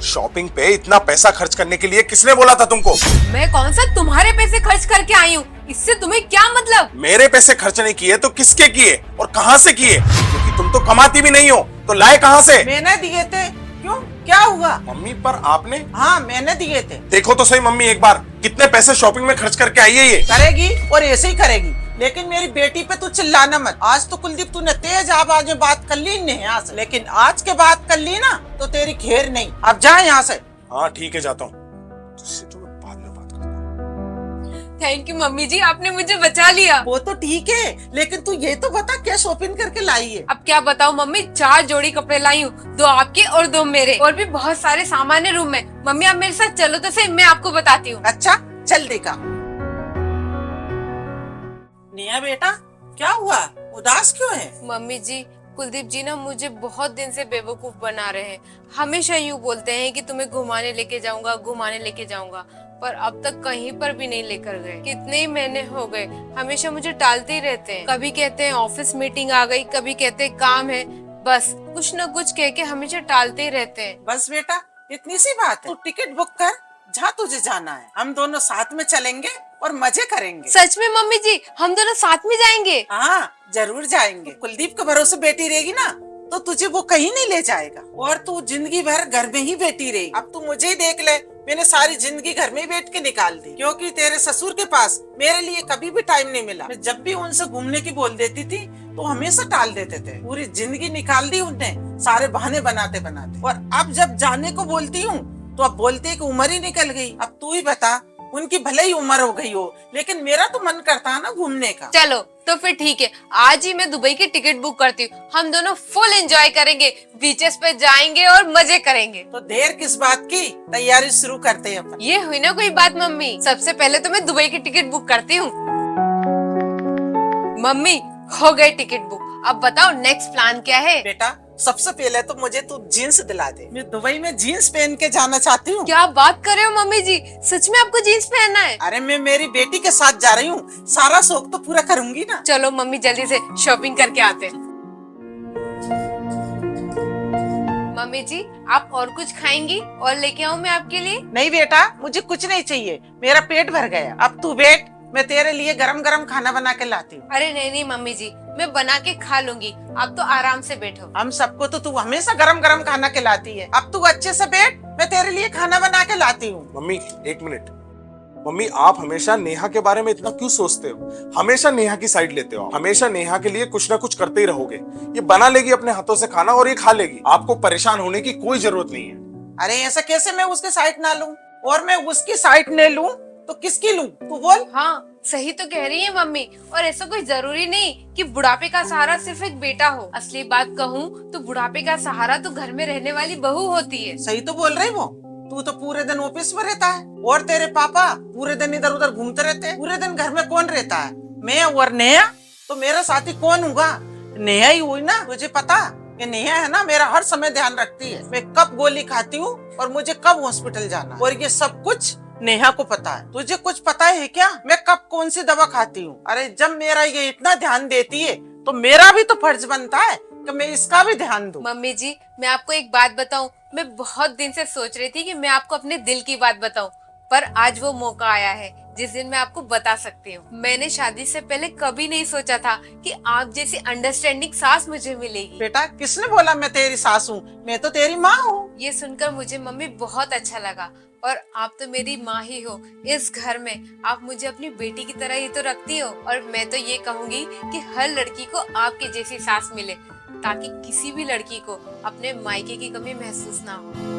Shopping पे इतना पैसा खर्च करने के लिए किसने बोला था तुमको? मैं कौन सा तुम्हारे पैसे खर्च करके आई हूँ, इससे तुम्हें क्या मतलब? मेरे पैसे खर्च नहीं किए तो किसके किए और कहाँ से किए? क्योंकि तुम तो कमाती भी नहीं हो, तो लाए कहाँ से? मैंने दिए थे। क्यों, क्या हुआ? मम्मी पर आपने? हाँ, मैंने दिए थे। देखो तो सही मम्मी एक बार, कितने पैसे शॉपिंग में खर्च करके आई है ये? करेगी और ऐसे ही करेगी, लेकिन मेरी बेटी पे तू चिल्लाना मत। आज तो कुलदीप तूने तेज आवाज में बात कर ली नेहा से, लेकिन आज के बात कर ली ना तो तेरी खेर नहीं। अब जा यहाँ से। हाँ ठीक है, जाता हूँ। तुझसे तो मैं बाद में बात करता हूँ। थैंक यू मम्मी जी, आपने मुझे बचा लिया। वो तो ठीक है, लेकिन तू ये तो बता क्या शॉपिंग करके लाई है? अब क्या बताऊँ मम्मी, 4 जोड़ी कपड़े लाई हूँ, 2 आपके और 2 मेरे, और भी बहुत सारे सामान है रूम में। मम्मी आप मेरे साथ चलो तो सही, मैं आपको बताती हूँ। अच्छा चल देखा। नेहा बेटा, क्या हुआ, उदास क्यों है? मम्मी जी, कुलदीप जी ना मुझे बहुत दिन से बेवकूफ बना रहे हैं। हमेशा यूँ बोलते हैं कि तुम्हें घुमाने लेके जाऊंगा, घुमाने लेके जाऊंगा, पर अब तक कहीं पर भी नहीं लेकर गए। कितने ही महीने हो गए, हमेशा मुझे टालते ही रहते हैं। कभी कहते हैं ऑफिस मीटिंग आ गई, कभी कहते हैं काम है, बस कुछ न कुछ कह के हमेशा टालते ही रहते हैं। बस बेटा, इतनी सी बात है। तू टिकट बुक कर, जहाँ तुझे जाना है। हम दोनों साथ में चलेंगे और मजे करेंगे। सच में मम्मी जी, हम दोनों साथ में जाएंगे? हाँ जरूर जाएंगे। कुलदीप के भरोसे बैठी रहेगी ना तो तुझे वो कहीं नहीं ले जाएगा, और तू जिंदगी भर घर में ही बैठी रहेगी। अब तू मुझे ही देख ले, मैंने सारी जिंदगी घर में ही बैठ के निकाल दी, क्योंकि तेरे ससुर के पास मेरे लिए कभी भी टाइम नहीं मिला। मैं जब भी उनसे घूमने की बोल देती थी तो हमेशा टाल देते थे। पूरी जिंदगी निकाल दी उनने, सारे बहाने बनाते बनाते। और अब जब जाने को बोलती हूँ तो अब बोलते हैं कि उम्र ही निकल गई। अब तू ही बता, उनकी भले ही उम्र हो गई हो, लेकिन मेरा तो मन करता है ना घूमने का। चलो तो फिर ठीक है, आज ही मैं दुबई की टिकट बुक करती हूँ। हम दोनों फुल एंजॉय करेंगे, बीचेस पे जाएंगे और मजे करेंगे। तो देर किस बात की, तैयारी शुरू करते हैं अपन। ये हुई ना कोई बात मम्मी। सबसे पहले तो मैं दुबई की टिकट बुक करती हूँ। मम्मी हो गई टिकट बुक, अब बताओ नेक्स्ट प्लान क्या है? बेटा सबसे पहले तो मुझे तू जीन्स दिला दे। मैं दुबई में जीन्स पहन के जाना चाहती हूँ। क्या बात कर रहे हो मम्मी जी, सच में आपको जीन्स पहनना है? अरे मैं मेरी बेटी के साथ जा रही हूँ, सारा शौक तो पूरा करूंगी ना। चलो मम्मी जल्दी से शॉपिंग करके आते हैं। मम्मी जी आप और कुछ खाएंगी और लेके आऊँ मैं आपके लिए? नहीं बेटा, मुझे कुछ नहीं चाहिए, मेरा पेट भर गया। अब तू बैठ, मैं तेरे लिए गरम गरम खाना बना के लाती हूँ। अरे नहीं नहीं मम्मी जी, मैं बना के खा लूंगी, आप तो आराम से बैठो। हम सबको तो तू हमेशा गरम गरम खाना खिलाती है। अब तू अच्छे से बैठ, मैं तेरे लिए खाना बना के लाती हूँ। मम्मी एक मिनट। मम्मी आप हमेशा नेहा के बारे में इतना क्यों सोचते हो? हमेशा नेहा की साइड लेते हो, हमेशा नेहा के लिए कुछ ना कुछ करते ही रहोगे। ये बना लेगी अपने हाथों से खाना और ये खा लेगी, आपको परेशान होने की कोई जरूरत नहीं है। अरे ऐसा कैसे मैं उसकी साइड ना लूं, और मैं उसकी साइड नहीं लूं तो किसकी लूं, तू बोल। हाँ सही तो कह रही है मम्मी, और ऐसा कोई जरूरी नहीं कि बुढ़ापे का सहारा सिर्फ एक बेटा हो। असली बात कहूँ तो बुढ़ापे का सहारा तो घर में रहने वाली बहू होती है। सही तो बोल रही वो। तू तो पूरे दिन ऑफिस में रहता है, और तेरे पापा पूरे दिन इधर उधर घूमते रहते हैं। पूरे दिन घर में कौन रहता है? मैं और नेहा। तो मेरा साथी कौन होगा? नेहा ही हुई ना। तुझे पता कि नेहा है ना, मेरा हर समय ध्यान रखती है, मैं कब गोली खाती हूँ और मुझे कब हॉस्पिटल जाना है, और ये सब कुछ नेहा को पता है। तुझे कुछ पता है क्या, मैं कब कौन सी दवा खाती हूँ? अरे जब मेरा ये इतना ध्यान देती है तो मेरा भी तो फर्ज बनता है कि मैं इसका भी ध्यान दूं। मम्मी जी मैं आपको एक बात बताऊं, मैं बहुत दिन से सोच रही थी कि मैं आपको अपने दिल की बात बताऊं, पर आज वो मौका आया है जिस दिन मैं आपको बता सकती हूँ। मैंने शादी से पहले कभी नहीं सोचा था कि आप जैसी अंडरस्टैंडिंग सास मुझे मिलेगी। बेटा किसने बोला मैं तेरी सास हूँ? मैं तो तेरी माँ हूँ। ये सुनकर मुझे मम्मी बहुत अच्छा लगा, और आप तो मेरी माँ ही हो। इस घर में आप मुझे अपनी बेटी की तरह ही तो रखती हो, और मैं तो ये कहूँगी कि हर लड़की को आपके जैसी सास मिले, ताकि किसी भी लड़की को अपने मायके की कमी महसूस ना हो।